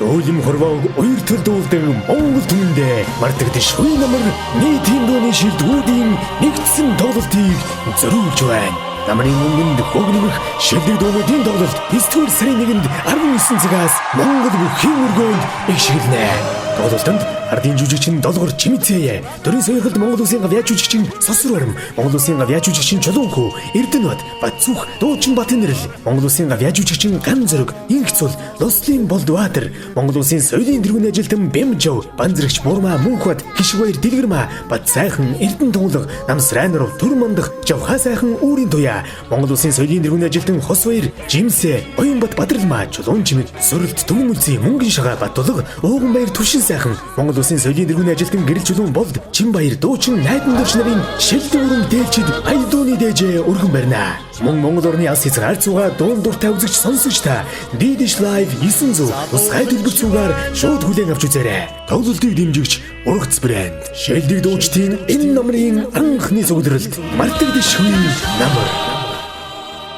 Дуулим хорвоог хоёр төл дуулдаг Монгол түмэндээ мартагдаж шуй намар нийтийн дууны шилдэгүүдийн нэгдсэн тоглолтыг зориулж байна. Намрын өмнөд хөгнөх шилдэг дуунуудын тоглолт 9-р сарын 1-нд 19 цагаас Монгол бүхий мөргөөнд эхшгэлнэ. Тоглолтод ардын жүжигчин Долгор Чимэцээ, Дөрийн соёлд Монгол Улсын гавьяа жүжигчин Сосор Барим, Монгол Улсын гавьяа жүжигчин Чулуунхүү, Эрдэнэбат, Батцүх, Дуучин Батнэрэл, Монгол Улсын гавьяа жүжигчин Ган Зориг, Инхцул, Лослын Болдбаатар, Монгол Улсын соёлын дэргэвний ажилтан Бэмжав, Банзрагч Бурмаа Мөнхбат, Хишгваяр Дэлгэрмаа, Бат сайхан Эрдэнэ Тунгалаг, Намс Райнаров, Түр Мандах, Жавхаа сайхан Үүрийн Туяа, Монгол Улсын соёлын дэргэвний ажилтан Хосбаяр, Жимсээ, Оюнбат Бадралмаа, Чулуун Чимэг, Сүрэлт Түмэн Үлзий, Мөнгөн Шагаа Баттулаг, Ууганбаяр Түшин сайхан, Монгол Улсын соёлын дэргэвний ажилтан Гэрэл Чулуун Болд, Чимбаяр Дуучин Найдан Дөрч нарын шилдэг урам дээлчид аяндууны дээжээ өргөн барина. Монгол орны алс хэсэг ард цугаа дуун дуртай үзэгч сонсогч та Didish Live 900 усгай төлбөр цугаар шууд хүлээн авч үзээрэй. Тоглолтыг дэмжигч Ургац брэнд. Шилдэг дуучдын энэ намрын анхны зөвлөлд мартагдашгүй намар.